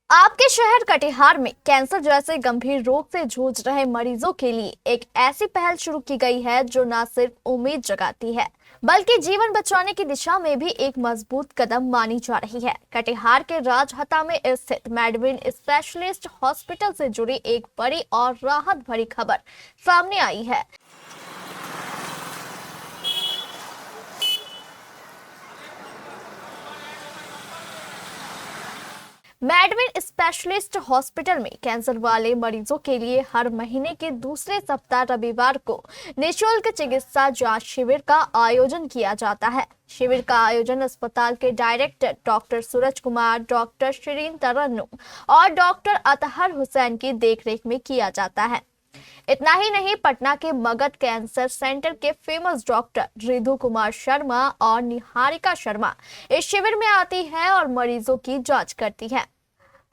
आपके शहर कटिहार में कैंसर जैसे गंभीर रोग से जूझ रहे मरीजों के लिए एक ऐसी पहल शुरू की गई है जो न सिर्फ उम्मीद जगाती है बल्कि जीवन बचाने की दिशा में भी एक मजबूत कदम मानी जा रही है। कटिहार के राजहता में स्थित मेडविन स्पेशलिस्ट हॉस्पिटल से जुड़ी एक बड़ी और राहत भरी खबर सामने आई है। मेडविन स्पेशलिस्ट हॉस्पिटल में कैंसर वाले मरीजों के लिए हर महीने के दूसरे सप्ताह रविवार को निःशुल्क चिकित्सा जांच शिविर का आयोजन किया जाता है। शिविर का आयोजन अस्पताल के director doctor Suraj Kumar, doctor Shirin तरन्नुम और डॉक्टर अतहर हुसैन की देखरेख में किया जाता है। इतना ही नहीं, पटना के मगध कैंसर सेंटर के फेमस डॉक्टर रिधु कुमार शर्मा और निहारिका शर्मा इस शिविर में आती है और मरीजों की जांच करती है।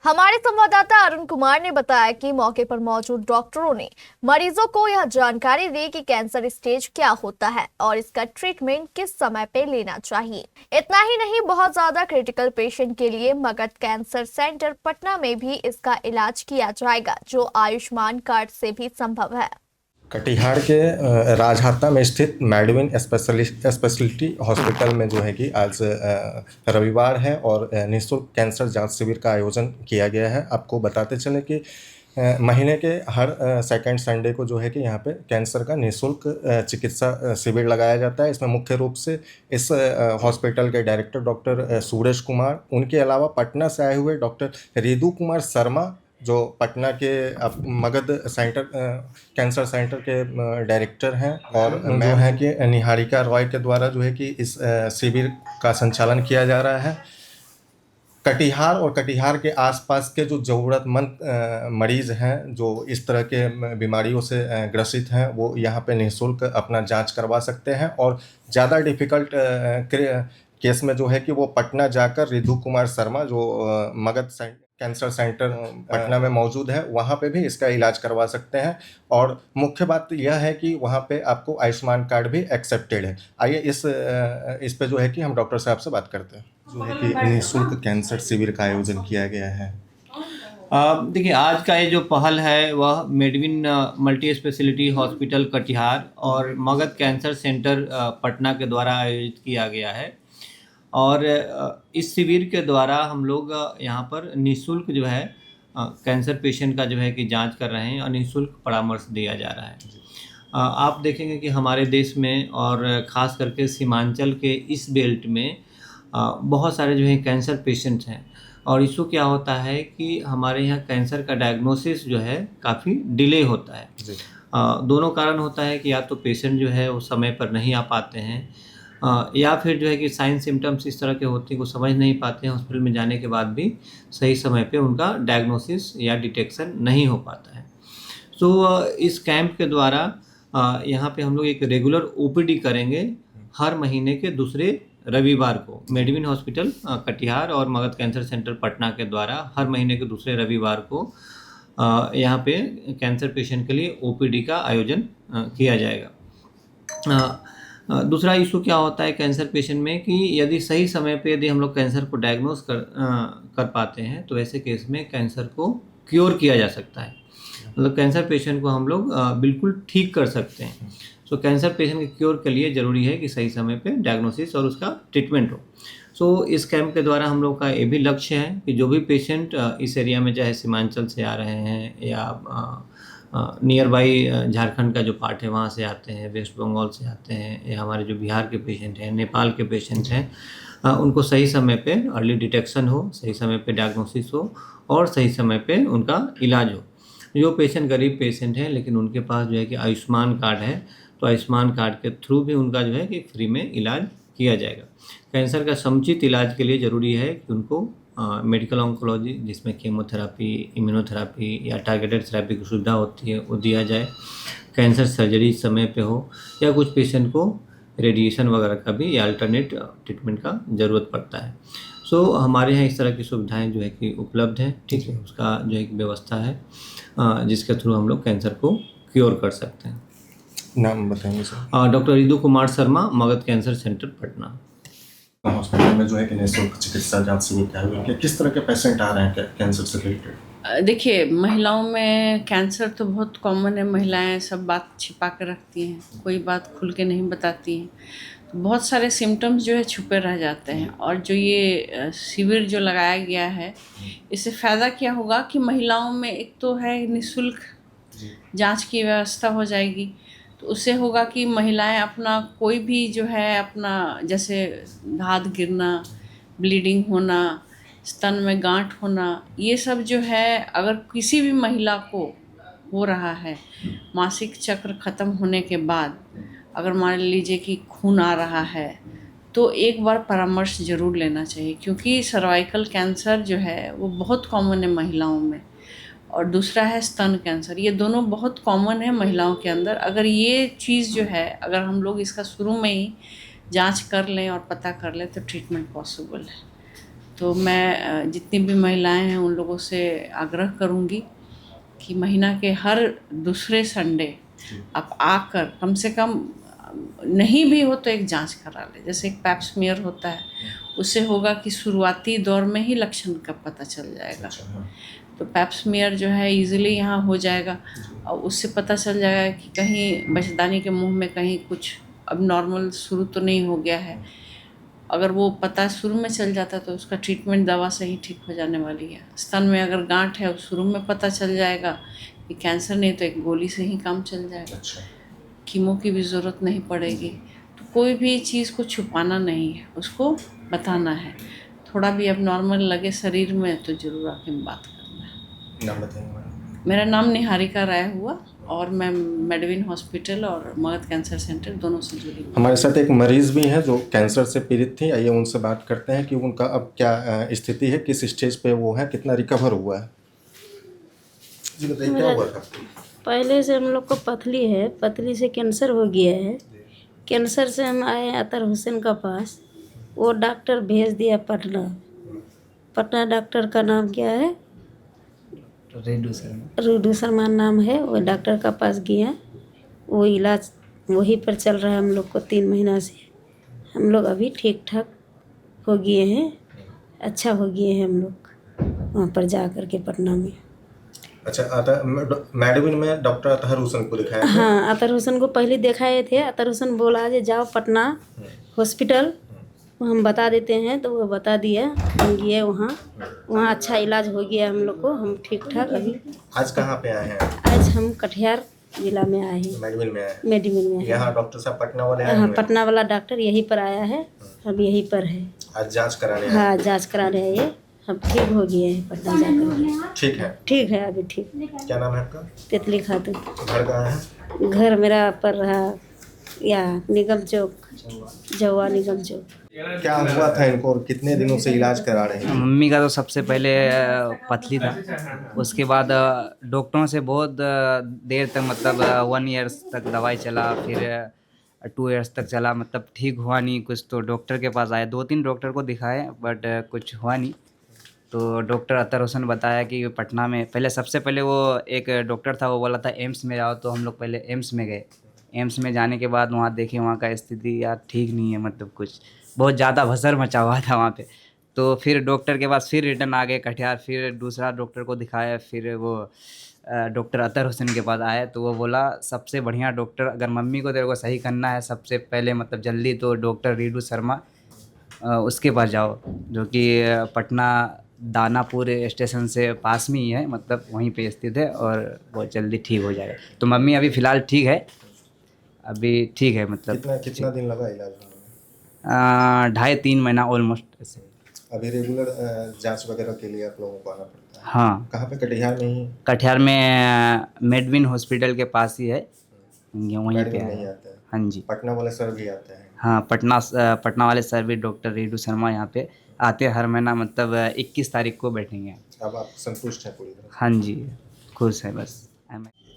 हमारे संवाददाता अरुण कुमार ने बताया कि मौके पर मौजूद डॉक्टरों ने मरीजों को यह जानकारी दी कि कैंसर स्टेज क्या होता है और इसका ट्रीटमेंट किस समय पे लेना चाहिए। इतना ही नहीं, बहुत ज्यादा क्रिटिकल पेशेंट के लिए मगध कैंसर सेंटर पटना में भी इसका इलाज किया जाएगा, जो आयुष्मान कार्ड से भी संभव है। कटिहार के राजहाता में स्थित मेडविन स्पेशलिटी हॉस्पिटल में जो है कि आज रविवार है और निःशुल्क कैंसर जांच शिविर का आयोजन किया गया है। आपको बताते चलें कि महीने के हर सेकंड संडे को जो है कि यहाँ पे कैंसर का निःशुल्क चिकित्सा शिविर लगाया जाता है। इसमें मुख्य रूप से इस हॉस्पिटल के डायरेक्टर डॉक्टर सूरज कुमार, उनके अलावा पटना से आए हुए डॉक्टर रिधु कुमार शर्मा जो पटना के मगध सेंटर कैंसर सेंटर के डायरेक्टर हैं, और मैं है कि निहारिका रॉय के द्वारा जो है कि इस शिविर का संचालन किया जा रहा है। कटिहार और कटिहार के आसपास के जो ज़रूरतमंद मरीज़ हैं जो इस तरह के बीमारियों से ग्रसित हैं, वो यहाँ पे निःशुल्क अपना जांच करवा सकते हैं और ज़्यादा डिफ़िकल्ट केस में जो है कि वो पटना जाकर रिधु कुमार शर्मा जो मगध कैंसर सेंटर पटना में मौजूद है, वहाँ पे भी इसका इलाज करवा सकते हैं। और मुख्य बात यह है कि वहाँ पे आपको आयुष्मान कार्ड भी एक्सेप्टेड है। आइए इस पे जो है कि हम डॉक्टर साहब से बात करते हैं। जो है कि निःशुल्क कैंसर शिविर का आयोजन किया गया है। देखिए, आज का ये जो पहल है वह मेडविन मल्टी स्पेशलिटी हॉस्पिटल कटिहार और मगध कैंसर सेंटर पटना के द्वारा आयोजित किया गया है। और इस शिविर के द्वारा हम लोग यहाँ पर निःशुल्क जो है कैंसर पेशेंट का जो है कि जांच कर रहे हैं और निःशुल्क परामर्श दिया जा रहा है। आप देखेंगे कि हमारे देश में और ख़ास करके सीमांचल के इस बेल्ट में बहुत सारे जो है कैंसर पेशेंट हैं, और इशू क्या होता है कि हमारे यहाँ कैंसर का डायग्नोसिस जो है काफ़ी डिले होता है। दोनों कारण होता है कि या तो पेशेंट जो है वो समय पर नहीं आ पाते हैं, या फिर जो है कि साइन सिम्टम्स इस तरह के होते हैं को समझ नहीं पाते हैं, हॉस्पिटल में जाने के बाद भी सही समय पे उनका डायग्नोसिस या डिटेक्शन नहीं हो पाता है। तो इस कैंप के द्वारा यहाँ पे हम लोग एक रेगुलर ओपीडी करेंगे हर महीने के दूसरे रविवार को। मेडविन हॉस्पिटल कटिहार और मगध कैंसर सेंटर पटना के द्वारा हर महीने के दूसरे रविवार को यहाँ पे कैंसर पेशेंट के लिए ओपीडी का आयोजन किया जाएगा। दूसरा इशू क्या होता है कैंसर पेशेंट में कि यदि सही समय पे यदि हम लोग कैंसर को डायग्नोस कर पाते हैं तो ऐसे केस में कैंसर को क्योर किया जा सकता है। मतलब कैंसर पेशेंट को हम लोग बिल्कुल ठीक कर सकते हैं। सो कैंसर पेशेंट के क्योर के लिए ज़रूरी है कि सही समय पे डायग्नोसिस और उसका ट्रीटमेंट हो। सो इस कैंप के द्वारा हम लोग का ये भी लक्ष्य है कि जो भी पेशेंट इस एरिया में चाहे सीमांचल से आ रहे हैं या नियर बाई झारखंड का जो पार्ट है वहाँ से आते हैं, वेस्ट बंगाल से आते हैं, या हमारे जो बिहार के पेशेंट हैं, नेपाल के पेशेंट हैं, उनको सही समय पे अर्ली डिटेक्शन हो, सही समय पे डायग्नोसिस हो और सही समय पे उनका इलाज हो। जो पेशेंट गरीब पेशेंट हैं लेकिन उनके पास जो है कि आयुष्मान कार्ड है, तो आयुष्मान कार्ड के थ्रू भी उनका जो है कि फ्री में इलाज किया जाएगा। कैंसर का समुचित इलाज के लिए ज़रूरी है कि उनको मेडिकल ऑन्कोलॉजी जिसमें केमोथेरापी, इम्यूनोथेरापी या टारगेटेड थेरापी की सुविधा होती है वो दिया जाए। कैंसर सर्जरी समय पे हो, या कुछ पेशेंट को रेडिएशन वगैरह का भी या अल्टरनेट ट्रीटमेंट का ज़रूरत पड़ता है। सो हमारे यहाँ इस तरह की सुविधाएं जो है कि उपलब्ध हैं। ठीक है, उसका जो एक व्यवस्था है जिसके थ्रू हम लोग कैंसर को क्योर कर सकते हैं। नाम बताएंगे sir? Doctor Ridhu Kumar Sharma, Magadh cancer centre Patna. Hospital में जो है कि निःशुल्क चिकित्सा जांच शिविर का आयोजन किया। किस तरह के पेशेंट आ रहे हैं कैंसर से रिलेटेड? देखिए, महिलाओं में कैंसर तो बहुत कॉमन है। महिलाएं सब बात छिपा के रखती हैं, कोई बात खुल के नहीं बताती हैं, तो बहुत सारे सिम्टम्स जो है छुपे रह जाते हैं। और जो ये शिविर जो लगाया गया है, इससे फ़ायदा क्या होगा कि महिलाओं में एक तो है निःशुल्क जांच की व्यवस्था हो जाएगी, तो उससे होगा कि महिलाएं अपना कोई भी जो है अपना जैसे दाद गिरना, ब्लीडिंग होना, स्तन में गांठ होना, ये सब जो है अगर किसी भी महिला को हो रहा है मासिक चक्र ख़त्म होने के बाद, अगर मान लीजिए कि खून आ रहा है, तो एक बार परामर्श ज़रूर लेना चाहिए, क्योंकि सर्वाइकल कैंसर जो है वो बहुत कॉमन है महिलाओं में। और दूसरा है स्तन कैंसर, ये दोनों बहुत कॉमन है महिलाओं के अंदर। अगर ये चीज़ जो है अगर हम लोग इसका शुरू में ही जांच कर लें और पता कर लें तो ट्रीटमेंट पॉसिबल है। तो मैं जितनी भी महिलाएं हैं उन लोगों से आग्रह करूंगी कि महीना के हर दूसरे संडे आप आकर कम से कम नहीं भी हो तो एक जांच करा ले। जैसे एक पैप स्मीयर होता है, उससे होगा कि शुरुआती दौर में ही लक्षण का पता चल जाएगा। तो पैप स्मीयर जो है इजीली यहाँ हो जाएगा और उससे पता चल जाएगा कि कहीं बच्चेदानी के मुंह में कहीं कुछ अब नॉर्मल शुरू तो नहीं हो गया है। अगर वो पता शुरू में चल जाता तो उसका ट्रीटमेंट दवा से ही ठीक हो जाने वाली है। स्तन में अगर गांठ है, शुरू में पता चल जाएगा कि कैंसर नहीं, तो एक गोली से ही काम चल जाएगा। कीमो की भी ज़रूरत नहीं पड़ेगी। तो कोई भी चीज़ को छुपाना नहीं है, उसको बताना है। थोड़ा भी अब नॉर्मल लगे शरीर में तो ज़रूर आके बात करना है। नाम बताएंगे मैडम? मेरा नाम निहारिका राय हुआ और मैं मेडविन हॉस्पिटल और मगध कैंसर सेंटर दोनों से जुड़ी हूँ। हमारे साथ एक मरीज भी हैं जो कैंसर से पीड़ित थी। आइए उनसे बात करते हैं कि उनका अब क्या स्थिति है, किस स्टेज पे वो है, कितना रिकवर हुआ है। जी बताइए क्या हुआ था? पहले से हम लोग को पथरी है, पथरी से कैंसर हो गया है। कैंसर से हम आए अतर हुसैन का पास, वो डॉक्टर भेज दिया पटना। पटना डॉक्टर का नाम क्या है? रूडू शर्मा नाम है। वो डॉक्टर का पास गया, वो इलाज वहीं पर चल रहा है हम लोग को 3 महीना से। हम लोग अभी ठीक ठाक हो गए हैं, अच्छा हो गए हैं हम लोग वहाँ पर जा कर के पटना में। अच्छा, मेडविन में डॉक्टर अतहर हुसैन को दिखाया था? हाँ, अतर हुसैन को पहले दिखाए थे। अतर हुसैन बोला जे जाओ पटना हॉस्पिटल, हम बता देते हैं, तो वो बता दिया। हम गए वहाँ अच्छा इलाज हो गया हम लोग को, हम ठीक ठाक अभी। आज कहाँ पे आए हैं? आज हम कटिहार जिला में आए हैं, मेडविन में आए हैं। मेडिमिन में आए हैं। यहाँ डॉक्टर साहब पटना वाले आए हाँ, हुए हैं? पटना वाला डॉक्टर यहीं पर आया है, अब यहीं पर है। आज जांच कराने आए हैं? हाँ, जांच कराने आए हैं, हम ठीक हो गए हैं पटना जाकर। ठीक है। ठीक है अभी ठीक। क्या नाम है आपका? तितली खातून। घर कहाँ है? घर मेरा पर रहा या निगम चौक, जवा निगम चौक। क्या हुआ था इनको और कितने दिनों से इलाज करा रहे हैं? मम्मी का तो सबसे पहले पथरी था, उसके बाद डॉक्टरों से बहुत देर तक मतलब 1 ईयर्स तक दवाई चला, फिर 2 ईयर्स तक चला, मतलब ठीक हुआ नहीं कुछ। तो डॉक्टर के पास आए, 2-3 डॉक्टर को दिखाए बट कुछ हुआ नहीं। तो डॉक्टर अतर हुसैन बताया कि पटना में पहले, सबसे पहले वो एक डॉक्टर था, वो बोला था एम्स में जाओ। तो हम लोग पहले एम्स में गए। एम्स में जाने के बाद वहाँ देखे, वहाँ का स्थिति यार ठीक नहीं है, मतलब कुछ बहुत ज़्यादा भसर मचा हुआ था वहाँ पे। तो फिर डॉक्टर के पास फिर रिटर्न आ गए कटिहार, फिर दूसरा डॉक्टर को दिखाया, फिर वो डॉक्टर अतर हुसैन के पास आए। तो वो बोला सबसे बढ़िया डॉक्टर, अगर मम्मी को तेरे को सही करना है सबसे पहले मतलब जल्दी, तो डॉक्टर रीडू शर्मा उसके पास जाओ, जो कि पटना दानापुर स्टेशन से पास में ही है, मतलब वहीं पे स्थित है और बहुत जल्दी ठीक हो जाएगा। तो मम्मी अभी फ़िलहाल ठीक है, अभी ठीक है, मतलब कितना दिन लगा इलाज होने में? 2.5-3 महीना ऑलमोस्ट ऐसे। अभी रेगुलर जांच वगैरह के लिए आप लोगों को आना पड़ता है? हाँ, कहाँ पे? कटिहार में ही? कटिहार में मेडविन हॉस्पिटल के पास ही है, वहीं पे मेडविन नहीं है। आते हैं? हाँ जी, पटना वाले सर भी आते हैं? हाँ, पटना वाले सर भी डॉक्टर रीडू शर्मा यहाँ पे आते हैं हर महीना, मतलब 21 तारीख को बैठेंगे। अब आप संतुष्ट हैं पूरी तरह? हाँ जी, खुश है बस।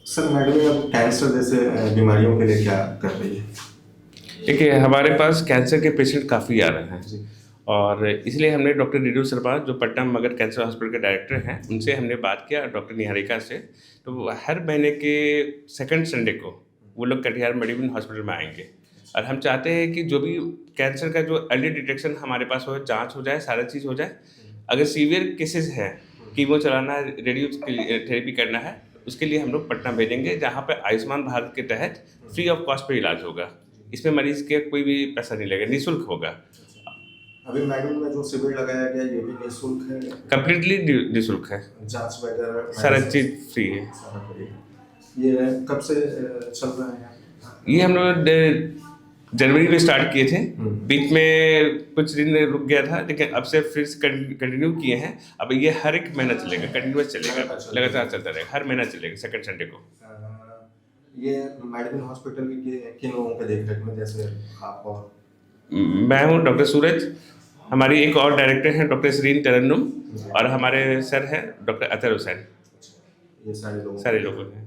सर, मेडविन अब कैंसर जैसे बीमारियों के लिए क्या कर रही है? देखिए, हमारे पास कैंसर के पेशेंट काफ़ी आ रहे हैं और इसलिए हमने डॉक्टर रीडू शर्मा, जो पटना मगध कैंसर हॉस्पिटल के डायरेक्टर हैं, उनसे हमने बात किया, डॉक्टर निहारिका से। तो हर महीने के सेकंड संडे को वो लोग कटिहार मेडविन हॉस्पिटल में आएंगे और हम चाहते हैं कि जो भी कैंसर का जो अर्ली डिटेक्शन हमारे पास हो, जांच हो जाए, सारा चीज़ हो जाए। अगर सीवियर केसेस हैं, कीमो चलाना है, रेडियो थेरेपी करना है, उसके लिए हम लोग पटना भेजेंगे, जहाँ पे आयुष्मान भारत के तहत फ्री ऑफ कॉस्ट पे इलाज होगा। इसमें मरीज़ के कोई भी पैसा नहीं लगेगा, निःशुल्क होगा। अभी मैडम में जो शिविर लगाया गया ये भी निःशुल्क है, कम्प्लीटली निःशुल्क है, जांच वगैरह सारा चीज़ फ्री है। सारा फ्री है। ये कब से चल रहा है? ये हम लोग जनवरी में स्टार्ट किए थे, बीच में कुछ दिन रुक गया था, लेकिन अब से फिर कंटिन्यू किए हैं। अब ये हर एक महीना चलेगा, कंटिन्यूस चलेगा, लगातार चलता रहेगा, हर महीना चलेगा सेकंड संडे को। ये मेडिकल हॉस्पिटल के किन लोगों के देखरेख में, जैसे आप और? मैं हूँ डॉक्टर सूरज, हमारी एक और डायरेक्टर हैं डॉक्टर सरीन तरन्नुम, और हमारे सर हैं डॉक्टर अतर हुसैन। ये सारे लोग सारे लोग हैं।